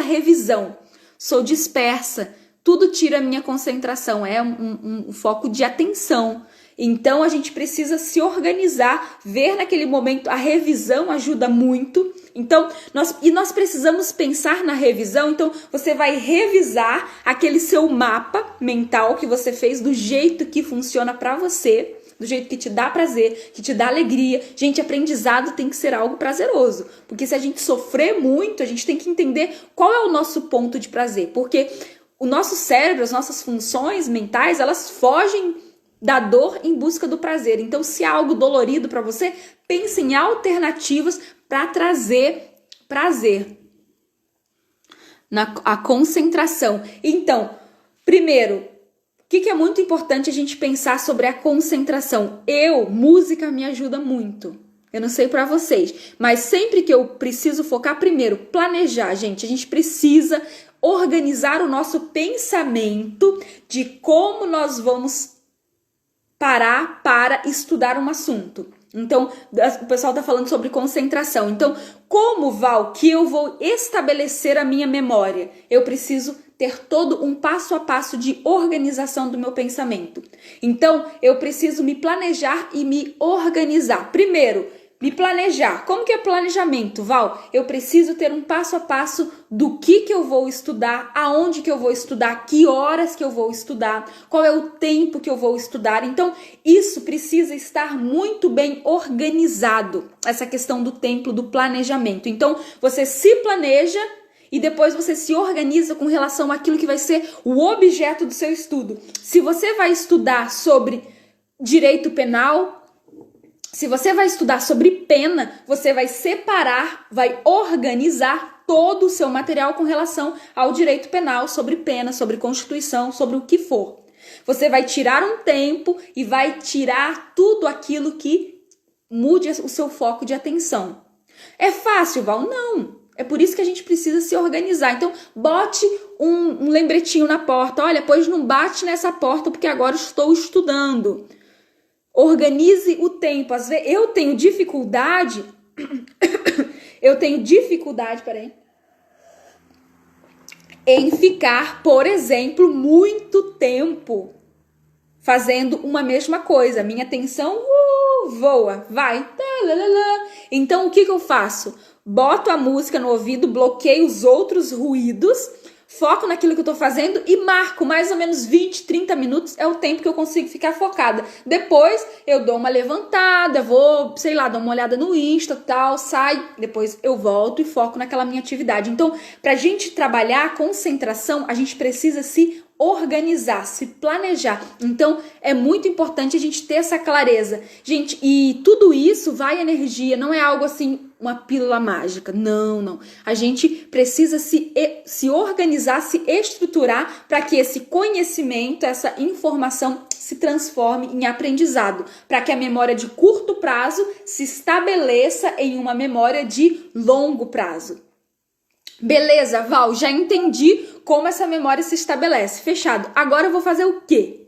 revisão. Sou dispersa, tudo tira a minha concentração, é um foco de atenção. Então a gente precisa se organizar, ver naquele momento, a revisão ajuda muito. Então nós precisamos pensar na revisão. Então você vai revisar aquele seu mapa mental que você fez do jeito que funciona para você, do jeito que te dá prazer, que te dá alegria. Gente, aprendizado tem que ser algo prazeroso. Porque se a gente sofrer muito, a gente tem que entender qual é o nosso ponto de prazer. Porque o nosso cérebro, as nossas funções mentais, elas fogem da dor em busca do prazer. Então, se há algo dolorido para você, pense em alternativas para trazer prazer. A concentração. Então, primeiro, o que é muito importante a gente pensar sobre a concentração? Música me ajuda muito. Eu não sei para vocês, mas sempre que eu preciso focar, primeiro, planejar, gente. A gente precisa organizar o nosso pensamento de como nós vamos parar para estudar um assunto. Então, o pessoal tá falando sobre concentração. Então, como, Val, que eu vou estabelecer a minha memória? Eu preciso ter todo um passo a passo de organização do meu pensamento. Então, eu preciso me planejar e me organizar. Primeiro, me planejar. Como que é planejamento, Val? Eu preciso ter um passo a passo do que eu vou estudar, aonde que eu vou estudar, que horas que eu vou estudar, qual é o tempo que eu vou estudar. Então, isso precisa estar muito bem organizado, essa questão do tempo, do planejamento. Então, você se planeja e depois você se organiza com relação àquilo que vai ser o objeto do seu estudo. Se você vai estudar sobre direito penal, se você vai estudar sobre pena, você vai separar, vai organizar todo o seu material com relação ao direito penal, sobre pena, sobre Constituição, sobre o que for. Você vai tirar um tempo e vai tirar tudo aquilo que mude o seu foco de atenção. É fácil, Val? Não. É por isso que a gente precisa se organizar. Então, bote um lembretinho na porta. Olha, pois não bate nessa porta porque agora estou estudando. Organize o tempo. Às vezes eu tenho dificuldade, em ficar, por exemplo, muito tempo fazendo uma mesma coisa. Minha atenção voa, vai. Então, o que eu faço? Boto a música no ouvido, bloqueio os outros ruídos, foco naquilo que eu tô fazendo e marco mais ou menos 20, 30 minutos é o tempo que eu consigo ficar focada. Depois eu dou uma levantada, vou, sei lá, dar uma olhada no Insta, tal, saio, depois eu volto e foco naquela minha atividade. Então, pra gente trabalhar a concentração, a gente precisa se organizar, se planejar. Então, é muito importante a gente ter essa clareza. Gente, e tudo isso vai energia, não é algo assim, uma pílula mágica. Não. A gente precisa se organizar, se estruturar para que esse conhecimento, essa informação se transforme em aprendizado, para que a memória de curto prazo se estabeleça em uma memória de longo prazo. Beleza, Val, já entendi como essa memória se estabelece. Fechado. Agora eu vou fazer o quê?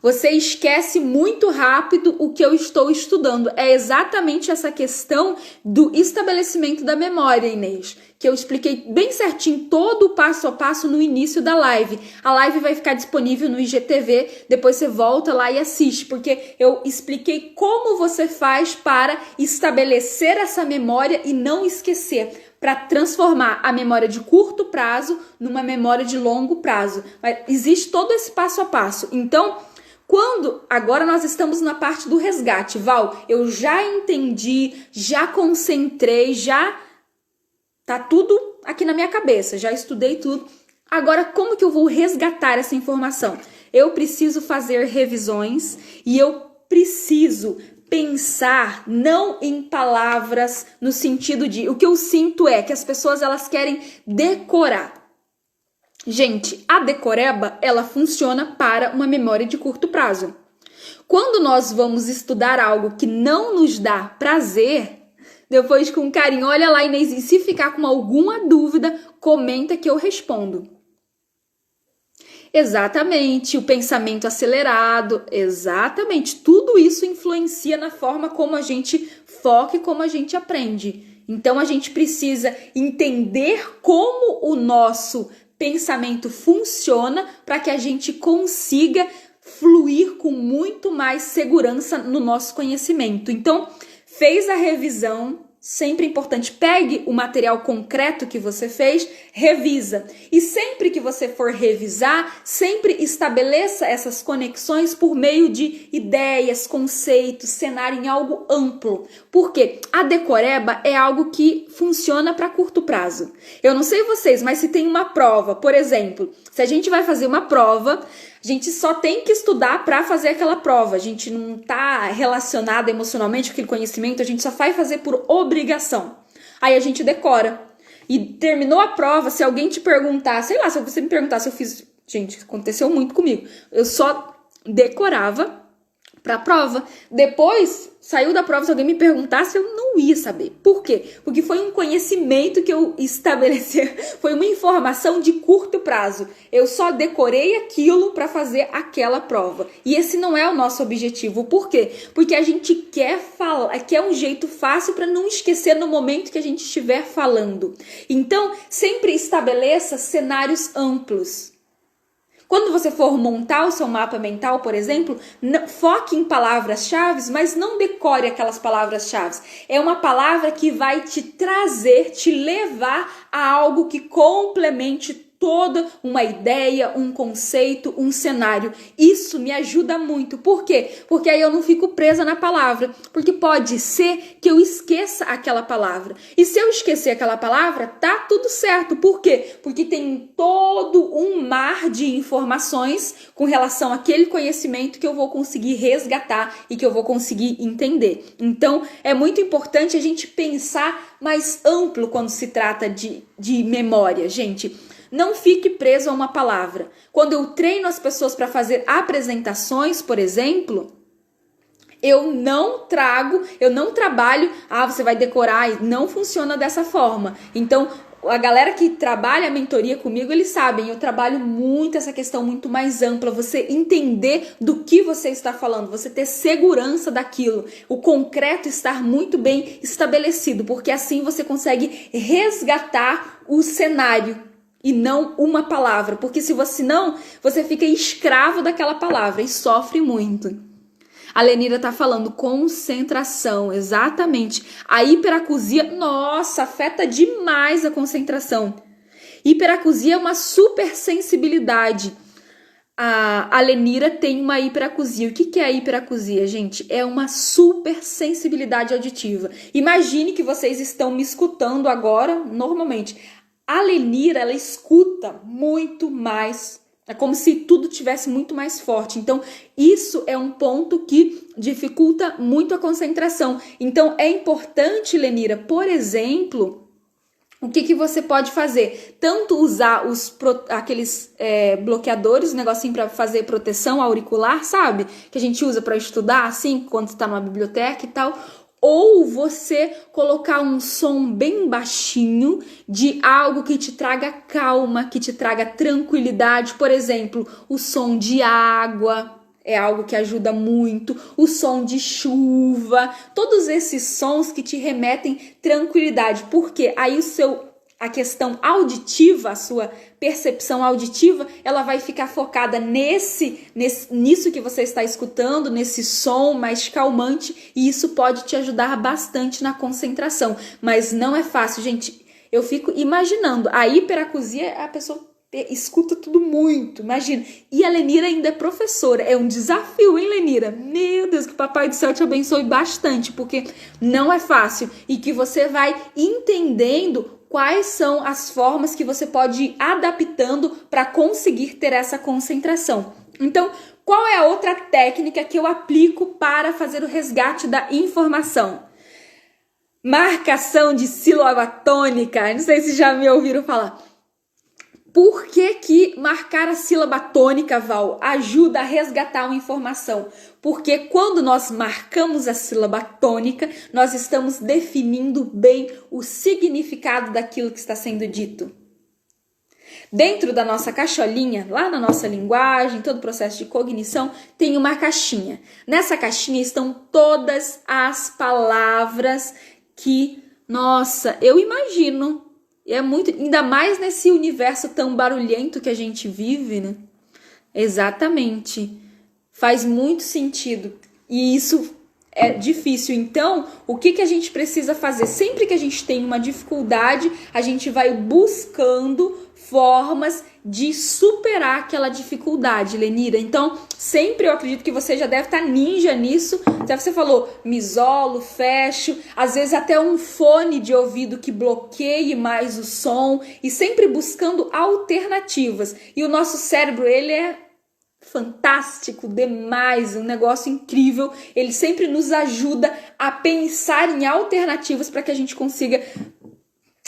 Você esquece muito rápido o que eu estou estudando. É exatamente essa questão do estabelecimento da memória, Inês, que eu expliquei bem certinho todo o passo a passo no início da live. A live vai ficar disponível no IGTV, depois você volta lá e assiste, porque eu expliquei como você faz para estabelecer essa memória e não esquecer, para transformar a memória de curto prazo numa memória de longo prazo. Mas existe todo esse passo a passo. Então, agora nós estamos na parte do resgate, Val, eu já entendi, já concentrei, já tá tudo aqui na minha cabeça, já estudei tudo. Agora, como que eu vou resgatar essa informação? Eu preciso fazer revisões e eu preciso pensar não em palavras no sentido de... O que eu sinto é que as pessoas elas querem decorar. Gente, a decoreba, ela funciona para uma memória de curto prazo. Quando nós vamos estudar algo que não nos dá prazer, depois com carinho, olha lá, Inês, e se ficar com alguma dúvida, comenta que eu respondo. Exatamente, o pensamento acelerado, exatamente, tudo isso influencia na forma como a gente foca e como a gente aprende. Então a gente precisa entender como o nosso pensamento funciona para que a gente consiga fluir com muito mais segurança no nosso conhecimento. Então, fez a revisão, sempre importante, pegue o material concreto que você fez, revisa. E sempre que você for revisar, sempre estabeleça essas conexões por meio de ideias, conceitos, cenário em algo amplo. Por quê? A decoreba é algo que funciona para curto prazo. Eu não sei vocês, mas se tem uma prova, por exemplo, se a gente vai fazer uma prova, a gente só tem que estudar para fazer aquela prova. A gente não está relacionado emocionalmente com aquele conhecimento, a gente só vai fazer por obrigação. Aí a gente decora. E terminou a prova, se alguém te perguntar, sei lá, se você me perguntar se eu fiz... Gente, aconteceu muito comigo. Eu só decorava para a prova. Depois, saiu da prova, se alguém me perguntasse, eu não ia saber. Por quê? Porque foi um conhecimento que eu estabeleci, foi uma informação de curto prazo. Eu só decorei aquilo para fazer aquela prova. E esse não é o nosso objetivo. Por quê? Porque a gente quer falar, quer um jeito fácil para não esquecer no momento que a gente estiver falando. Então, sempre estabeleça cenários amplos. Quando você for montar o seu mapa mental, por exemplo, foque em palavras-chave, mas não decore aquelas palavras-chave. É uma palavra que vai te trazer, te levar a algo que complemente toda uma ideia, um conceito, um cenário. Isso me ajuda muito. Por quê? Porque aí eu não fico presa na palavra. Porque pode ser que eu esqueça aquela palavra. E se eu esquecer aquela palavra, tá tudo certo. Por quê? Porque tem todo um mar de informações com relação àquele conhecimento que eu vou conseguir resgatar e que eu vou conseguir entender. Então, é muito importante a gente pensar mais amplo quando se trata de memória, gente. Não fique preso a uma palavra. Quando eu treino as pessoas para fazer apresentações, por exemplo, eu não trabalho, você vai decorar, e não funciona dessa forma. Então, a galera que trabalha a mentoria comigo, eles sabem, eu trabalho muito essa questão muito mais ampla, você entender do que você está falando, você ter segurança daquilo, o concreto estar muito bem estabelecido, porque assim você consegue resgatar o cenário e não uma palavra, porque se você não, você fica escravo daquela palavra e sofre muito. A Lenira tá falando concentração, exatamente. A hiperacusia, nossa, afeta demais a concentração. Hiperacusia é uma supersensibilidade. A Lenira tem uma hiperacusia. O que é a hiperacusia, gente? É uma supersensibilidade auditiva. Imagine que vocês estão me escutando agora, normalmente. A Lenira, ela escuta muito mais, é como se tudo tivesse muito mais forte. Então, isso é um ponto que dificulta muito a concentração. Então, é importante, Lenira, por exemplo, o que você pode fazer? Tanto usar aqueles bloqueadores, um negocinho para fazer proteção auricular, sabe? Que a gente usa para estudar, assim, quando você está numa biblioteca e tal. Ou você colocar um som bem baixinho de algo que te traga calma, que te traga tranquilidade. Por exemplo, o som de água. é algo que ajuda muito, o som de chuva, todos esses sons que te remetem tranquilidade, porque aí a questão auditiva, a sua percepção auditiva, ela vai ficar focada nisso que você está escutando, nesse som mais calmante, e isso pode te ajudar bastante na concentração, mas não é fácil, gente. Eu fico imaginando, a hiperacusia, a pessoa escuta tudo muito, imagina. E a Lenira ainda é professora, é um desafio, hein, Lenira? Meu Deus, que o Papai do Céu te abençoe bastante, porque não é fácil, e que você vai entendendo quais são as formas que você pode ir adaptando para conseguir ter essa concentração. Então, qual é a outra técnica que eu aplico para fazer o resgate da informação? Marcação de sílaba tônica. Não sei se já me ouviram falar. Por que marcar a sílaba tônica, Val, ajuda a resgatar uma informação? Porque quando nós marcamos a sílaba tônica, nós estamos definindo bem o significado daquilo que está sendo dito. Dentro da nossa caixolinha, lá na nossa linguagem, todo o processo de cognição, tem uma caixinha. Nessa caixinha estão todas as palavras que, nossa, eu imagino... E é muito, ainda mais nesse universo tão barulhento que a gente vive, né? Exatamente. Faz muito sentido. E isso é difícil. Então, o que a gente precisa fazer? Sempre que a gente tem uma dificuldade, a gente vai buscando formas de superar aquela dificuldade, Lenira. Então, sempre eu acredito que você já deve estar ninja nisso. Já você falou, me isolo, fecho, às vezes até um fone de ouvido que bloqueie mais o som, e sempre buscando alternativas. E o nosso cérebro, ele é fantástico demais, um negócio incrível. Ele sempre nos ajuda a pensar em alternativas para que a gente consiga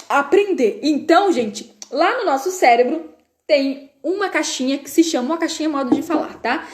aprender. Então, gente, lá no nosso cérebro tem uma caixinha que se chama, uma caixinha modo de falar, tá?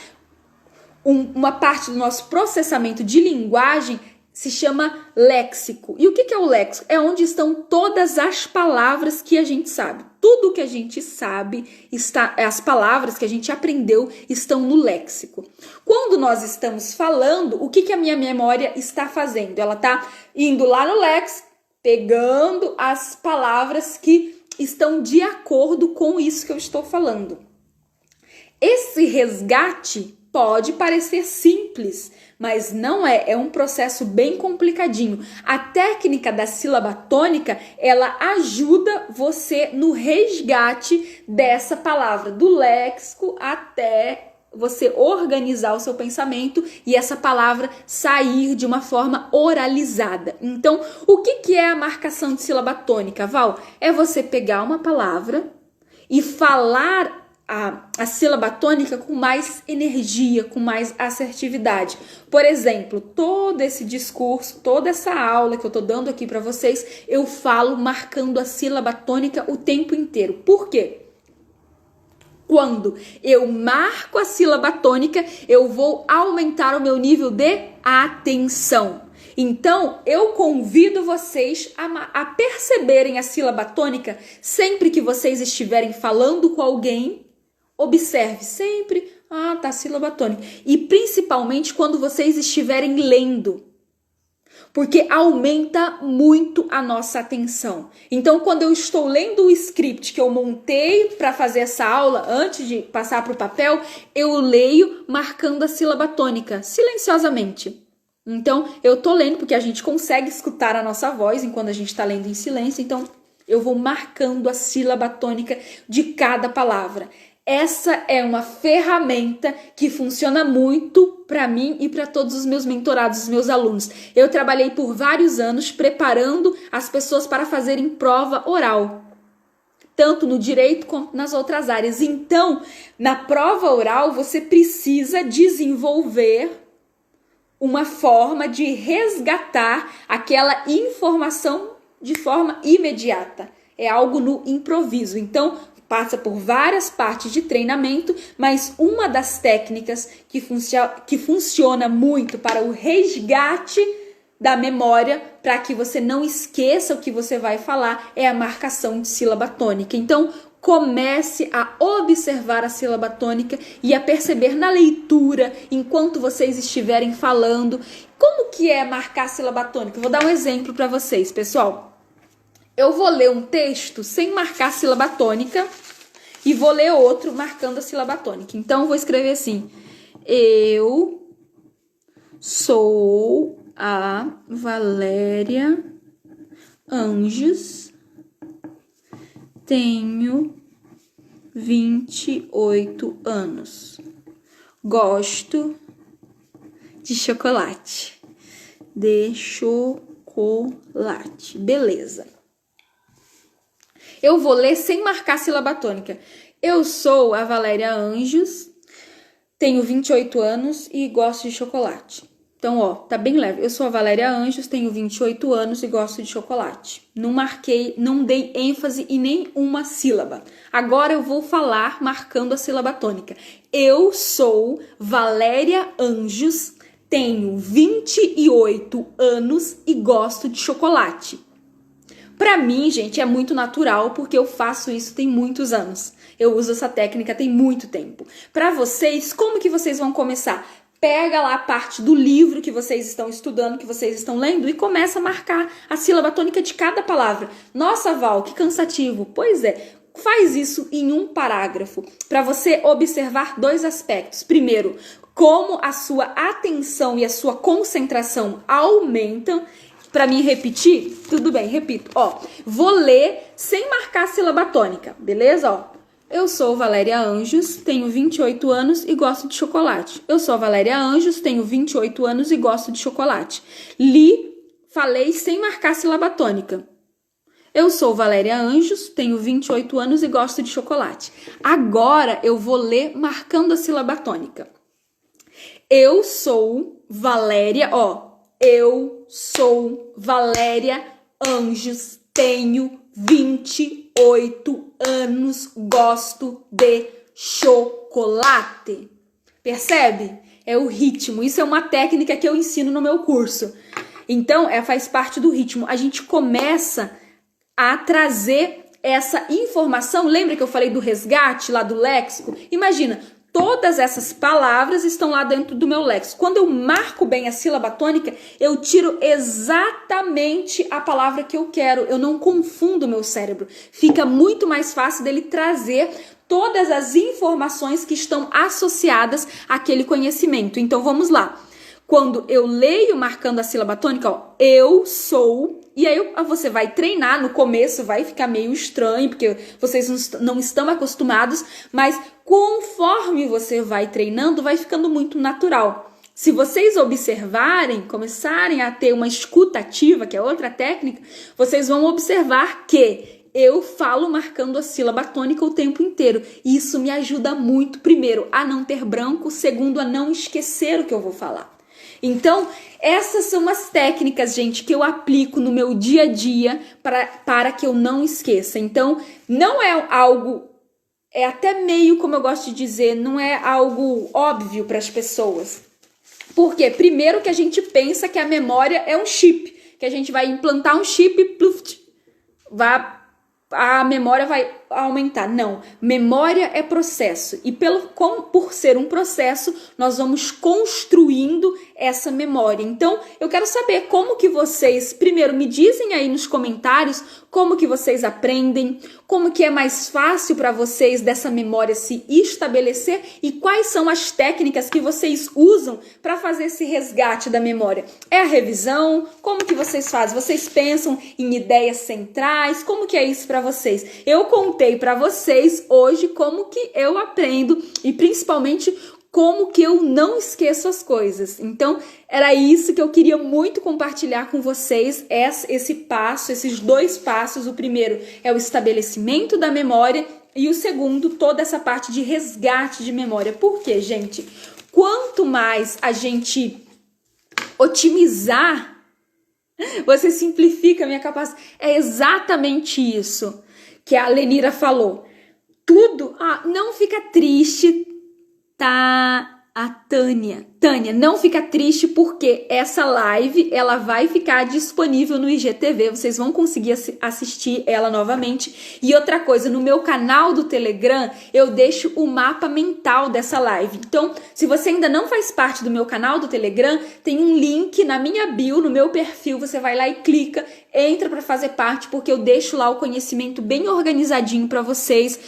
Uma parte do nosso processamento de linguagem se chama léxico. E o que é o léxico? É onde estão todas as palavras que a gente sabe. Tudo que a gente sabe, as palavras que a gente aprendeu estão no léxico. Quando nós estamos falando, o que a minha memória está fazendo? Ela está indo lá no léxico, pegando as palavras que estão de acordo com isso que eu estou falando. Esse resgate pode parecer simples, mas não é. É um processo bem complicadinho. A técnica da sílaba tônica, ela ajuda você no resgate dessa palavra, do léxico até você organizar o seu pensamento e essa palavra sair de uma forma oralizada. Então, o que é a marcação de sílaba tônica, Val? É você pegar uma palavra e falar a sílaba tônica com mais energia, com mais assertividade. Por exemplo, todo esse discurso, toda essa aula que eu tô dando aqui para vocês, eu falo marcando a sílaba tônica o tempo inteiro. Por quê? Quando eu marco a sílaba tônica, eu vou aumentar o meu nível de atenção. Então, eu convido vocês a perceberem a sílaba tônica sempre que vocês estiverem falando com alguém. Observe sempre, tá, sílaba tônica. E principalmente quando vocês estiverem lendo. Porque aumenta muito a nossa atenção. Então, quando eu estou lendo o script que eu montei para fazer essa aula, antes de passar para o papel, eu leio marcando a sílaba tônica, silenciosamente. Então, eu tô lendo, porque a gente consegue escutar a nossa voz enquanto a gente está lendo em silêncio. Então, eu vou marcando a sílaba tônica de cada palavra. Essa é uma ferramenta que funciona muito para mim e para todos os meus mentorados, os meus alunos. Eu trabalhei por vários anos preparando as pessoas para fazerem prova oral, tanto no direito quanto nas outras áreas. Então, na prova oral, você precisa desenvolver uma forma de resgatar aquela informação de forma imediata. É algo no improviso. Então, passa por várias partes de treinamento, mas uma das técnicas que funciona muito para o resgate da memória, para que você não esqueça o que você vai falar, é a marcação de sílaba tônica. Então, comece a observar a sílaba tônica e a perceber na leitura, enquanto vocês estiverem falando, como que é marcar a sílaba tônica. Vou dar um exemplo para vocês, pessoal. Eu vou ler um texto sem marcar a sílaba tônica e vou ler outro marcando a sílaba tônica. Então, eu vou escrever assim: eu sou a Valéria Anjos, tenho 28 anos, gosto de chocolate. Beleza. Eu vou ler sem marcar a sílaba tônica. Eu sou a Valéria Anjos, tenho 28 anos e gosto de chocolate. Então, ó, tá bem leve. Eu sou a Valéria Anjos, tenho 28 anos e gosto de chocolate. Não marquei, não dei ênfase em nenhuma sílaba. Agora eu vou falar marcando a sílaba tônica. Eu sou Valéria Anjos, tenho 28 anos e gosto de chocolate. Pra mim, gente, é muito natural, porque eu faço isso tem muitos anos. Eu uso essa técnica tem muito tempo. Pra vocês, como que vocês vão começar? Pega lá a parte do livro que vocês estão estudando, que vocês estão lendo, e começa a marcar a sílaba tônica de cada palavra. Nossa, Val, que cansativo. Pois é, faz isso em um parágrafo, para você observar dois aspectos. Primeiro, como a sua atenção e a sua concentração aumentam. Para mim repetir, tudo bem, repito. Ó, vou ler sem marcar a sílaba tônica, beleza? Ó. Eu sou Valéria Anjos, tenho 28 anos e gosto de chocolate. Eu sou Valéria Anjos, tenho 28 anos e gosto de chocolate. Falei sem marcar a sílaba tônica. Eu sou Valéria Anjos, tenho 28 anos e gosto de chocolate. Agora eu vou ler marcando a sílaba tônica. Eu sou Valéria, ó. Eu sou Valéria Anjos, tenho 28 anos, gosto de chocolate. Percebe? É o ritmo. Isso é uma técnica que eu ensino no meu curso. Então, faz parte do ritmo. A gente começa a trazer essa informação. Lembra que eu falei do resgate lá do léxico? Imagina, todas essas palavras estão lá dentro do meu léxico. Quando eu marco bem a sílaba tônica, eu tiro exatamente a palavra que eu quero. Eu não confundo o meu cérebro. Fica muito mais fácil dele trazer todas as informações que estão associadas àquele conhecimento. Então, vamos lá. Quando eu leio marcando a sílaba tônica, ó, eu sou, e aí você vai treinar, no começo vai ficar meio estranho, porque vocês não estão acostumados, mas conforme você vai treinando, vai ficando muito natural. Se vocês observarem, começarem a ter uma escuta ativa, que é outra técnica, vocês vão observar que eu falo marcando a sílaba tônica o tempo inteiro. E isso me ajuda muito, primeiro, a não ter branco, segundo, a não esquecer o que eu vou falar. Então, essas são as técnicas, gente, que eu aplico no meu dia a dia para que eu não esqueça. Então, não é algo, é até meio, como eu gosto de dizer, não é algo óbvio para as pessoas. Por quê? Primeiro que a gente pensa que a memória é um chip, que a gente vai implantar um chip e a memória vai aumentar. Não, memória é processo. E por ser um processo, nós vamos construindo essa memória. Então, eu quero saber como que vocês, primeiro, me dizem aí nos comentários como que vocês aprendem, como que é mais fácil para vocês dessa memória se estabelecer e quais são as técnicas que vocês usam para fazer esse resgate da memória. É a revisão? Como que vocês fazem? Vocês pensam em ideias centrais? Como que é isso para vocês? Eu contei para vocês hoje como que eu aprendo e principalmente como que eu não esqueço as coisas. Então, era isso que eu queria muito compartilhar com vocês, esses dois passos. O primeiro é o estabelecimento da memória e o segundo, toda essa parte de resgate de memória. Por quê, gente? Quanto mais a gente otimizar, você simplifica a minha capacidade. É exatamente isso que a Lenira falou. Tudo, não fica triste, tá? A Tânia, não fica triste porque essa live ela vai ficar disponível no IGTV, vocês vão conseguir assistir ela novamente. E outra coisa, no meu canal do Telegram eu deixo o mapa mental dessa live. Então, se você ainda não faz parte do meu canal do Telegram, tem um link na minha bio, no meu perfil, você vai lá e clica, entra para fazer parte, porque eu deixo lá o conhecimento bem organizadinho para vocês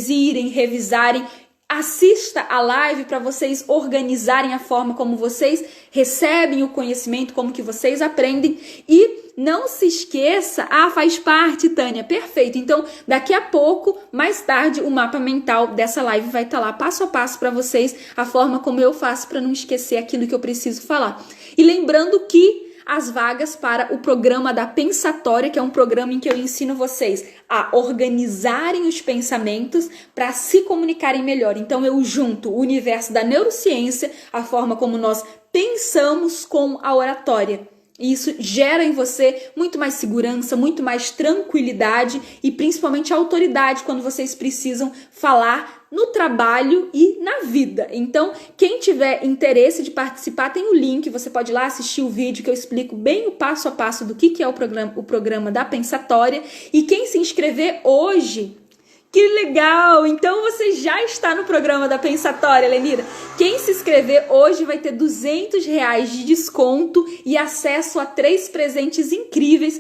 irem, revisarem. Assista a live para vocês organizarem a forma como vocês recebem o conhecimento, como que vocês aprendem. E não se esqueça, faz parte, Tânia, perfeito. Então, daqui a pouco, mais tarde, o mapa mental dessa live vai estar lá passo a passo para vocês, a forma como eu faço para não esquecer aquilo que eu preciso falar. E lembrando que as vagas para o programa da Pensatória, que é um programa em que eu ensino vocês a organizarem os pensamentos para se comunicarem melhor. Então eu junto o universo da neurociência, a forma como nós pensamos com a oratória. E isso gera em você muito mais segurança, muito mais tranquilidade e principalmente autoridade quando vocês precisam falar no trabalho e na vida. Então, quem tiver interesse de participar, tem o link, você pode ir lá assistir o vídeo que eu explico bem o passo a passo do que é o programa da Pensatória. E quem se inscrever hoje, que legal! Então você já está no programa da Pensatória, Lenira. Quem se inscrever hoje vai ter R$200 de desconto e acesso a 3 presentes incríveis,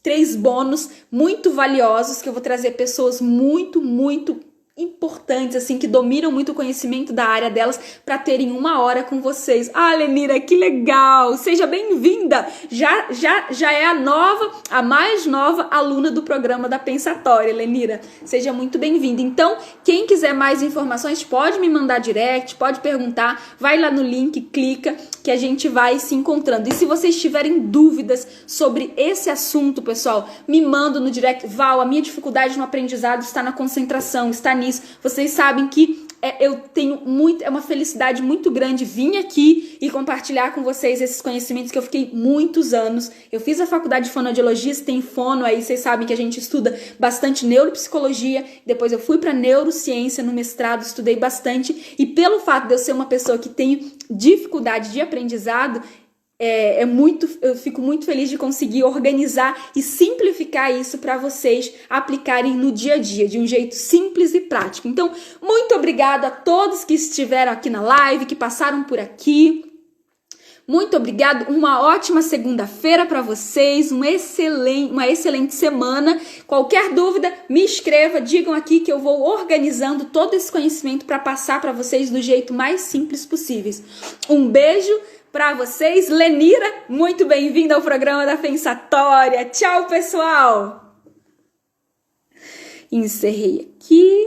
3 bônus muito valiosos, que eu vou trazer pessoas muito importantes, assim, que dominam muito o conhecimento da área delas para terem 1 hora com vocês. Lenira, que legal! Seja bem-vinda! Já é a mais nova aluna do programa da Pensatória, Lenira. Seja muito bem-vinda. Então, quem quiser mais informações, pode me mandar direct, pode perguntar, vai lá no link, clica, que a gente vai se encontrando. E se vocês tiverem dúvidas sobre esse assunto, pessoal, me manda no direct. Val, a minha dificuldade no aprendizado está na concentração, está nisso. Vocês sabem que eu tenho é uma felicidade muito grande vir aqui e compartilhar com vocês esses conhecimentos que eu fiquei muitos anos. Eu fiz a faculdade de fonoaudiologia, tem fono aí, vocês sabem que a gente estuda bastante neuropsicologia, depois eu fui para neurociência no mestrado, estudei bastante, e pelo fato de eu ser uma pessoa que tem dificuldade de aprendizado, eu fico muito feliz de conseguir organizar e simplificar isso para vocês aplicarem no dia a dia, de um jeito simples e prático. Então, muito obrigado a todos que estiveram aqui na live, que passaram por aqui. Muito obrigado, uma ótima segunda-feira para vocês, uma excelente semana. Qualquer dúvida, me escreva, digam aqui que eu vou organizando todo esse conhecimento para passar para vocês do jeito mais simples possível. Um beijo para vocês. Lenira, muito bem-vinda ao programa da Pensatória. Tchau, pessoal! Encerrei aqui.